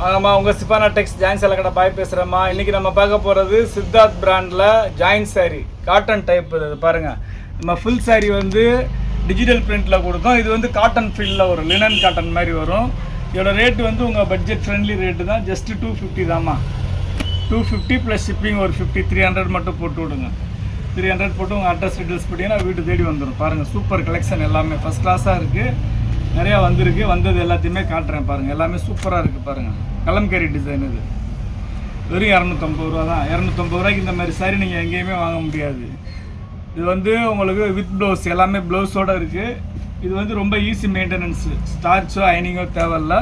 ஆமாம்மா, உங்கள் சிஃபானா டெக்ஸ் ஜாயின் சேலை கடை பாய் பேசுகிறேம்மா. இன்றைக்கி நம்ம பார்க்க போகிறது சித்தார்த் பிராண்டில் ஜாயின் சாரீ காட்டன் டைப். இது பாருங்கள், நம்ம ஃபுல் சாரீ வந்து டிஜிட்டல் பிரிண்டில் கொடுத்தோம். இது வந்து காட்டன் ஃபீல்டில் வரும், லினன் காட்டன் மாதிரி வரும். இதோட ரேட்டு வந்து உங்கள் பட்ஜெட் ஃப்ரெண்ட்லி ரேட்டு தான், ஜஸ்ட்டு 250 தாம்மா. 250 ப்ளஸ் ஷிப்பிங் ஒரு 50, 300 மட்டும் போட்டு விடுங்க. 300 போட்டு உங்கள் அட்ரஸ் டீட்டெயில்ஸ் போட்டிங்கன்னா வீட்டு தேடி வந்துடும். பாருங்கள், சூப்பர் கலெக்ஷன், எல்லாமே ஃபஸ்ட் கிளாஸாக இருக்குது. நிறையா வந்திருக்கு, வந்தது எல்லாத்தையுமே காட்டுறேன் பாருங்கள். எல்லாமே சூப்பராக இருக்குது பாருங்கள். கலம்கரி டிசைன் இது வெறும் 250 ரூபா தான். 250 ரூபாய்க்கு இந்த மாதிரி சாரி நீங்கள் எங்கேயுமே வாங்க முடியாது. இது வந்து உங்களுக்கு வித் ப்ளவுஸ், எல்லாமே ப்ளவுஸோடு இருக்குது. இது வந்து ரொம்ப ஈஸி மெயின்டெனன்ஸு, ஸ்டார்ச்சோ அயனிங்கோ தேவையில்ல.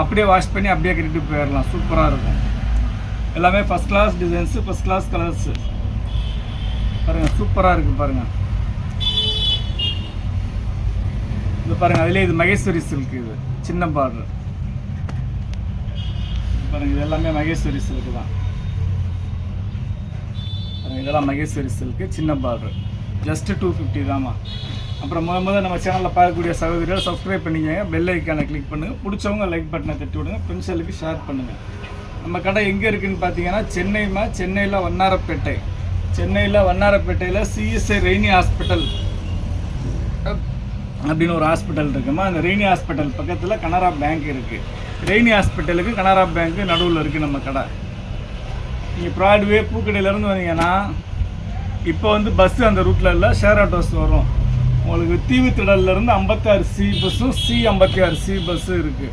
அப்படியே வாஷ் பண்ணி அப்படியே கட்டிட்டு போயிடலாம். சூப்பராக இருக்கும். எல்லாமே first class designs, first class colours பாருங்கள். சூப்பராக இருக்குது பாருங்கள். இது பாருங்கள், அதிலே இது மகேஸ்வரி சில்க். இது சின்ன பார்டர் பாருங்கள். இது எல்லாமே மகேஸ்வரி சில்க்கு தான் பாருங்கள். இதெல்லாம் மகேஸ்வரி சில்க்கு, சின்ன பார்டர், ஜஸ்ட்டு 250 தாம்மா. அப்புறம் முதல் நம்ம சேனலில் பார்க்கக்கூடிய சகோதரிகள் சப்ஸ்கிரைப் பண்ணிக்கோங்க, பெல் ஐக்கானை கிளிக் பண்ணுங்கள். பிடிச்சவங்க லைக் பட்டனை தட்டி விடுங்க, ஃப்ரெண்ட்ஸுகளுக்கு ஷேர் பண்ணுங்கள். நம்ம கடை எங்கே இருக்குதுன்னு பார்த்தீங்கன்னா சென்னையில் வண்ணாரப்பேட்டை. சென்னையில் வண்ணாரப்பேட்டையில் சிஎஸ்ஐ ரெய்னி ஹாஸ்பிட்டல் அப்படின்னு ஒரு ஹாஸ்பிட்டல் இருக்குமா. அந்த ரெய்னி ஹாஸ்பிட்டல் பக்கத்தில் கனரா பேங்க் இருக்குது. ரெய்னி ஹாஸ்பிட்டலுக்கு கனரா பேங்க்கு நடுவில் இருக்குது நம்ம கடை. நீங்கள் ப்ராட்வே பூக்கடையிலேருந்து வந்தீங்கன்னா இப்போ வந்து பஸ்ஸு அந்த ரூட்டில் இல்லை, ஷேர் ஆட்டோஸ் வரும். உங்களுக்கு தீவுத்திடல்லேருந்து 56C பஸ்ஸும் C56C பஸ்ஸும் இருக்குது.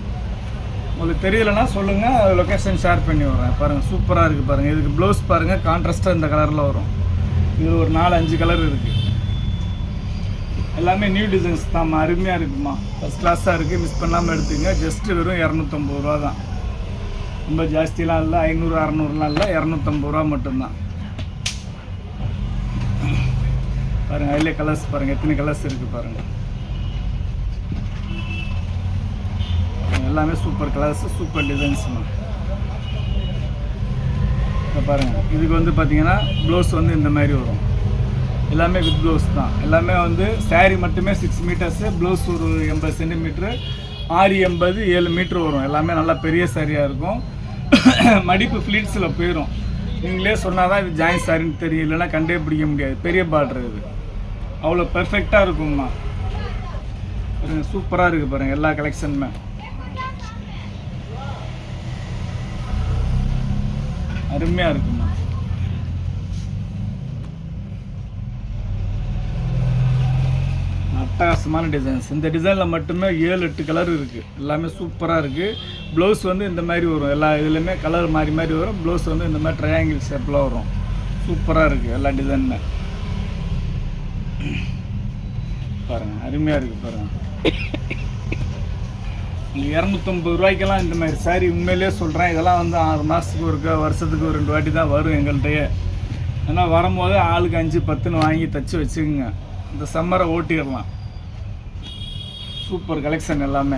உங்களுக்கு தெரியலைன்னா சொல்லுங்கள், அது லொக்கேஷன் ஷேர் பண்ணி விட்றேன். பாருங்கள், சூப்பராக இருக்குது பாருங்கள். இதுக்கு ப்ளவுஸ் பாருங்கள், கான்ட்ராஸ்ட்டாக இந்த கலரில் வரும். இது ஒரு 4-5 கலர் இருக்குது. எல்லாமே நியூ டிசைன்ஸ் தான், அருமையாக இருக்குமா. ஃபஸ்ட் கிளாஸாக இருக்குது, மிஸ் பண்ணாமல் எடுத்துங்க. ஜஸ்ட்டு வெறும் 250 ரூபா தான். ரொம்ப ஜாஸ்திலாம் இல்லை, 500, 600லாம் இல்லை, 250 ரூபா மட்டும்தான். பாருங்கள், அதிலே கலர்ஸ் பாருங்கள், எத்தனை கலர்ஸ் இருக்குது பாருங்கள். எல்லாமே சூப்பர் கலர்ஸு, சூப்பர் டிசைன்ஸ்மா. இப்போ பாருங்கள், இதுக்கு வந்து பார்த்தீங்கன்னா ப்ளவுஸ் வந்து இந்த மாதிரி வரும். எல்லாமே வித் ப்ளவுஸ் தான். எல்லாமே வந்து சாரீ மட்டுமே 6 மீட்டர்ஸு, ப்ளவுஸ் ஒரு 80 சென்டிமீட்ரு, 680 7 மீட்ரு வரும். எல்லாமே நல்லா பெரிய சாரியாக இருக்கும். மடிப்பு ஃப்ளீட்ஸில் போயிடும். நீங்களே சொன்னால் தான் இது ஜாயின் சாரின்னு தெரியும், இல்லைன்னா கண்டே பிடிக்க முடியாது. பெரிய பார்டர் இது, அவ்வளோ பெர்ஃபெக்டாக இருக்குங்கம்மா. சூப்பராக இருக்குது பாருங்கள், எல்லா கலெக்ஷனுமே அருமையாக இருக்குமா. அட்டகாசமான டிசைன்ஸ். இந்த டிசைனில் மட்டுமே 7-8 கலர் இருக்குது. எல்லாமே சூப்பராக இருக்குது. ப்ளவுஸ் வந்து இந்த மாதிரி வரும். எல்லா இதுலேயுமே கலர் மாறி மாறி வரும். ப்ளவுஸ் வந்து இந்த மாதிரி ட்ரையாங்கிள் ஷேப்பில் வரும். சூப்பராக இருக்குது எல்லா டிசைனுமே. பாருங்கள், அருமையாக இருக்குது பாருங்கள். 250 ரூபாய்க்கெல்லாம் இந்த மாதிரி சாரீ உண்மையிலே சொல்கிறேன். இதெல்லாம் வந்து 6 மாதத்துக்கு ஒருக்கா, வருஷத்துக்கு ஒரு 2 வாட்டி தான் வரும் எங்கள்கிட்டயே. ஏன்னா வரும்போது ஆளுக்கு 5-10 வாங்கி தைச்சி வச்சுக்கோங்க. இந்த சம்மரை ஓட்டிடலாம். சூப்பர் கலெக்ஷன் எல்லாமே.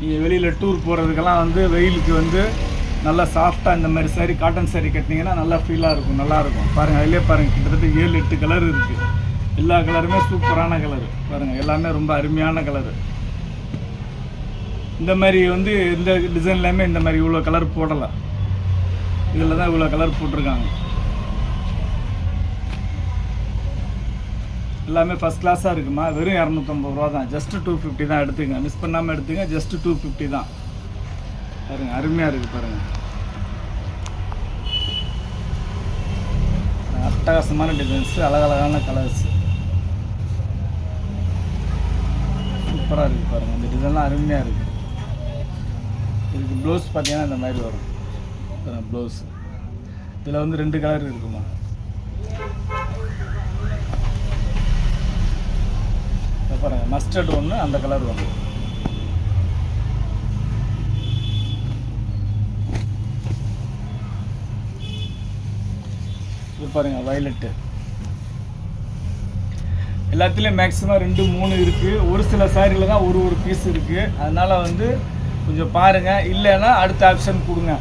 நீங்கள் வெளியில் டூர் போகிறதுக்கெல்லாம் வந்து வெயிலுக்கு வந்து நல்லா சாஃப்டாக இந்த மாதிரி சாரீ, காட்டன் சாரீ கட்டினீங்கன்னா நல்லா ஃபீலாக இருக்கும், நல்லாயிருக்கும். பாருங்கள், அதிலே பாருங்கள், கிட்டத்தட்ட 7-8 கலர் இருக்குது. எல்லா கலருமே சூப்பரான கலரு பாருங்கள். எல்லாமே ரொம்ப அருமையான கலரு. இந்த மாதிரி வந்து இந்த டிசைன்லேயுமே இந்த மாதிரி இவ்வளோ கலர் போடலை. இதில் தான் இவ்வளோ கலர் போட்டிருக்காங்க. எல்லாமே ஃபஸ்ட் கிளாஸாக இருக்குமா. வெறும் 250 ரூபா தான், ஜஸ்ட்டு 250 தான். எடுத்துங்க, மிஸ் பண்ணாமல் எடுத்துங்க. ஜஸ்ட்டு 250 தான். பாருங்கள், அருமையாக இருக்குது பாருங்கள். அட்டகாசமான டிசைன்ஸு, அழகழகான கலர்ஸு, சூப்பராக இருக்குது பாருங்கள். இந்த டிசைன்லாம் அருமையாக இருக்குது. இதுக்கு ப்ளவுஸ் பார்த்தீங்கன்னா இந்த மாதிரி வரும். ப்ளவுஸ் இதில் வந்து 2 கலர் இருக்குமா. பாருங்கள், மஸ்டர்ட் ஒன்று, அந்த கலர் ஒன்று. இது பாருங்கள், வயலட்டு. எல்லாத்துலேயும் மேக்ஸிமம் 2-3 இருக்குது. ஒரு சில சாரியில் தான் ஒரு பீஸ் இருக்குது. அதனால் வந்து கொஞ்சம் பாருங்கள், இல்லைன்னா அடுத்த ஆப்ஷன் கொடுங்க.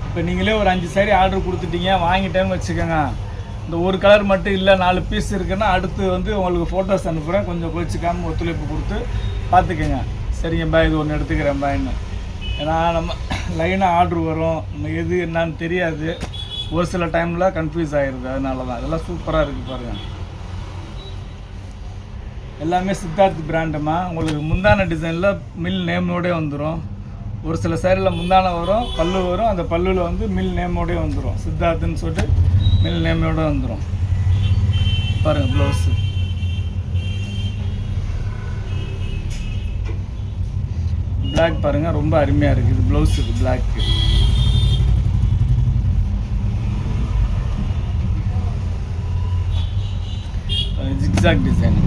இப்போ நீங்களே ஒரு 5 சாரி ஆர்டர் கொடுத்துட்டீங்க, வாங்கிட்டேன்னு வச்சுக்கோங்க. இந்த ஒரு கலர் மட்டும் இல்லை 4 பீஸ் இருக்குன்னா அடுத்து வந்து உங்களுக்கு ஃபோட்டோஸ் அனுப்புகிறேன். கொஞ்சம் கோச்சிக்காமல் ஒத்துழைப்பு கொடுத்து பார்த்துக்கோங்க. சரிங்கப்பா இது ஒன்று எடுத்துக்கிறேன்ப்பா என்ன, ஏன்னா நம்ம லைனாக ஆர்டர் வரும், நம்ம எது என்னான்னு தெரியாது, ஒரு சில டைமில் கன்ஃபியூஸ் ஆகிடுது, அதனால தான். இதெல்லாம் சூப்பராக இருக்குது பாருங்கள். எல்லாமே சித்தார்த் பிராண்டுமா. உங்களுக்கு முந்தான டிசைனில் மில் நேமோடே வந்துடும். ஒரு சில சேரில் முந்தான வரும், பல்லு வரும், அந்த பல்லுவில் வந்து மில் நேமோடே வந்துடும், சித்தார்த்துன்னு சொல்லிட்டு மில் நேமோடு வந்துடும். பாருங்கள் ப்ளவுஸு பிளாக் பாருங்கள், ரொம்ப அருமையாக இருக்குது. இது ப்ளவுஸ், இது பிளாக்கு. Zigzag design.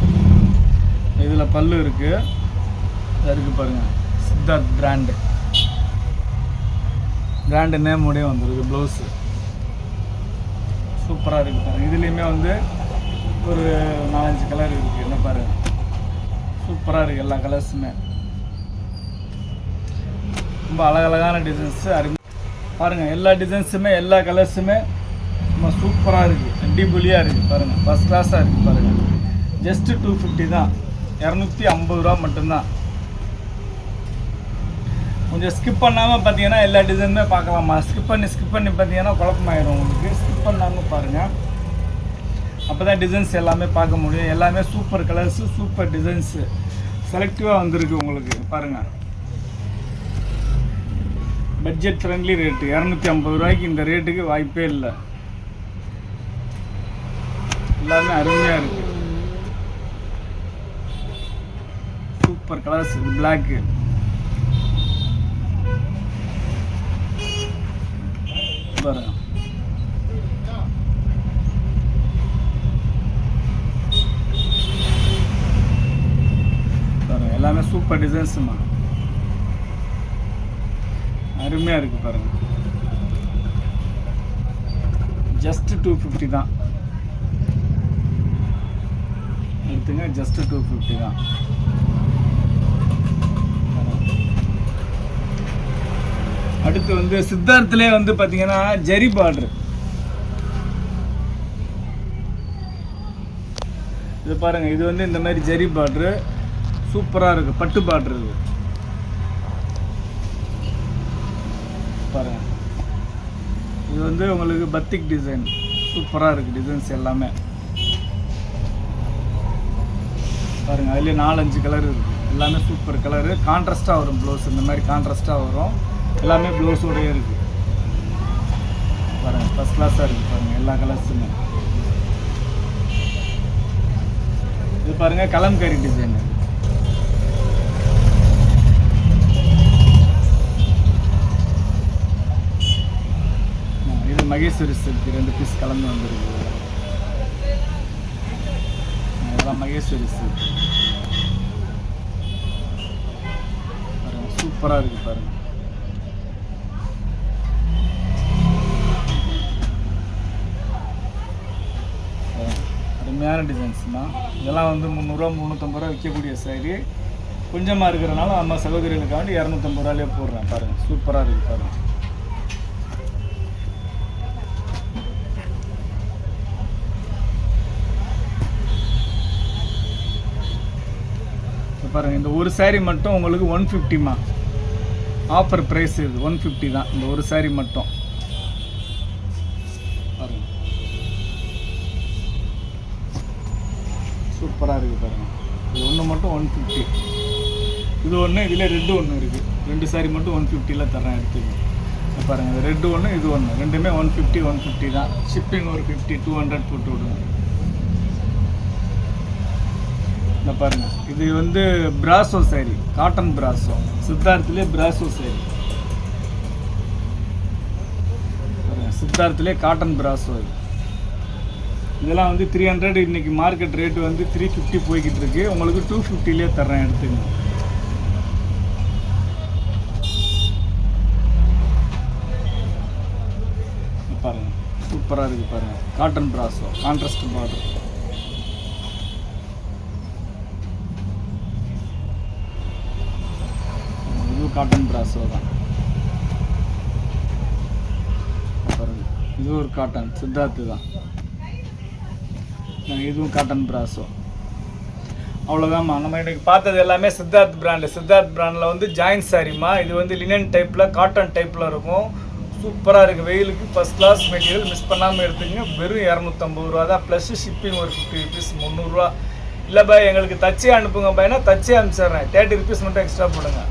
இதில் பல்லு இருக்குது, இருக்குது பாருங்கள். சித்தார்த் பிராண்டு நேமோடே வந்துருக்கு. ப்ளவுஸு சூப்பராக இருக்குது பாருங்கள். இதுலேயுமே வந்து ஒரு 4-5 கலர் இருக்குது. என்ன பாருங்கள், சூப்பராக இருக்குது. எல்லா கலர்ஸுமே ரொம்ப அழகழகான டிசைன்ஸு, அருமை பாருங்கள். எல்லா டிசைன்ஸுமே எல்லா கலர்ஸுமே ரொம்ப சூப்பராக இருக்குது, அடிபொலியாக இருக்குது பாருங்கள். ஃபஸ்ட் கிளாஸாக இருக்குது பாருங்கள். ஜஸ்ட்டு 250 தான், 250 ரூபா மட்டும்தான். கொஞ்சம் ஸ்கிப் பண்ணாமல் பார்த்தீங்கன்னா எல்லா டிசைனுமே பார்க்கலாமா. ஸ்கிப் பண்ணி பார்த்தீங்கன்னா குழப்பமாயிடும் உங்களுக்கு. ஸ்கிப் பண்ணாமல் பாருங்கள், அப்போ தான் டிசைன்ஸ் எல்லாமே பார்க்க முடியும். எல்லாமே சூப்பர் கலர்ஸு, சூப்பர் டிசைன்ஸு செலக்டிவாக வந்திருக்கு உங்களுக்கு பாருங்கள். பட்ஜெட் ஃப்ரெண்ட்லி ரேட்டு, 250 ரூபாய்க்கு இந்த ரேட்டுக்கு வாய்ப்பே இல்லை. எல்லாமே அருமையாக இருக்குது, சூப்பர் கலர்ஸ். இது பிளாக்கு பாருங்க. பாருங்க எல்லாமே சூப்பர் டிசைன்ஸுமா, அருமையாக இருக்குது பாருங்கள். ஜஸ்ட்டு 250 தான் எடுத்துங்க, ஜஸ்ட்டு 250 தான். அடுத்து வந்து சித்தார்த்திலே வந்து பார்த்தீங்கன்னா ஜரி பார்டர். இது பாருங்கள், இது வந்து இந்த மாதிரி ஜரி பார்டரு சூப்பராக இருக்குது. பட்டு பார்டர் இது பாருங்கள். இது வந்து உங்களுக்கு பத்திக் டிசைன் சூப்பராக இருக்குது. டிசைன்ஸ் எல்லாமே பாருங்கள். அதுலேயே 4-5 கலர் இருக்குது. எல்லாமே சூப்பர் கலரு. கான்ட்ராஸ்ட்டாக வரும் ப்ளவுஸ், இந்த மாதிரி கான்ட்ராஸ்ட்டாக வரும். எல்லாமே ப்ளவுஸோடையே இருக்குது பாருங்கள். ஃபஸ்ட் கிளாஸாக இருக்குது பாருங்கள், எல்லா கலர்ஸுமே. இது பாருங்கள் கலம்கரி டிசைன். இது மகேஸ்வரி சில்க், 2 பீஸ் கலந்து வந்துருக்கு. இதெல்லாம் மகேஸ்வரி சில்க் பாருங்கள், சூப்பராக இருக்குது பாருங்கள். அருமையான டிசைன்ஸ் தான். இதெல்லாம் வந்து 300 ரூபா 350 ரூபா விற்கக்கூடிய சாரி. கொஞ்சமாக இருக்கிறனால நம்ம சகோதரிகளுக்காண்டி 250 ரூபாயிலே போடுறேன் பாருங்கள். சூப்பராக இருக்குது பாருங்கள். பாருங்கள், இந்த ஒரு சாரி மட்டும் உங்களுக்கு 150மா. ஆஃபர் ப்ரைஸ் இது 150 தான், இந்த ஒரு சாரி மட்டும் பாருங்கள். சூப்பராக இருக்குது பாருங்கள். இது ஒன்று மட்டும் 150. இது ஒன்று, இதில் ரெட்டு ஒன்று இருக்குது. 2 சாரி மட்டும் 150ல் தரேன், எடுத்துக்கோங்க பாருங்கள். இது ரெட்டு ஒன்று, இது ஒன்று, ரெண்டுமே 150 தான். ஷிப்பிங் ஒரு 50 200 போட்டு விடுங்க. இந்த பாருங்கள், இது வந்து பிராசோ சாரி, காட்டன் பிராசோ. சித்தார்த்திலே பிராசோ சாரி பாருங்கள். சித்தார்த்திலே காட்டன் பிராசோ. இதெல்லாம் வந்து 300. இன்றைக்கி மார்க்கெட் ரேட்டு வந்து 350 போய்கிட்டு இருக்கு. உங்களுக்கு 250லே தர்றேன், எடுத்துங்க பாருங்கள். சூப்பராக இருக்குது பாருங்கள். Cotton brasso, contrast border. இதுவும் காட்டன் பிராசோ தான் பாருங்கள். இது ஒரு காட்டன் சித்தார்த்து தான். இதுவும் காட்டன் பிராசோ. அவ்வளோதாம்மா. நம்ம இன்னைக்கு பார்த்தது எல்லாமே சித்தார்த் பிராண்டு. சித்தார்த் பிராண்டில் வந்து ஜாயின்ட் சாரிம்மா. இது வந்து லினன் டைப்பில் காட்டன் டைப்பில் இருக்கும். சூப்பராக இருக்குது. வெயிலுக்கு ஃபஸ்ட் கிளாஸ் மெட்டீரியல். மிஸ் பண்ணாமல் எடுத்துக்கங்க. வெறும் 250 ரூபா தான், ப்ளஸ் ஷிப்பிங் ஒரு 50 ருபீஸ், 300 இல்லை பாய் எங்களுக்கு தச்சே அனுப்புங்க பாய்னா தச்சே அனுப்பிச்சிட்றேன். 30 ருபீஸ் மட்டும் எக்ஸ்ட்ரா போடுங்க.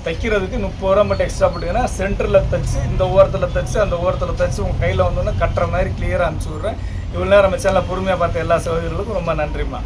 தைக்கிறதுக்கு 30 ரூபா மட்டும் எக்ஸ்ட்ரா போட்டுங்கன்னா சென்டரில் தைச்சி இந்த ஓரத்தில் தைச்சி அந்த ஓரத்தில் தைச்சி உங்கள் கையில் வந்தோன்னா கட்டுற மாதிரி கிளியராக அனுப்பிச்சி விட்றேன். இவ்வளோ நேரம் நம்ம சேனலில் பொறுமையாக பார்த்த எல்லா சகோதரர்களுக்கும் ரொம்ப நன்றிம்மா.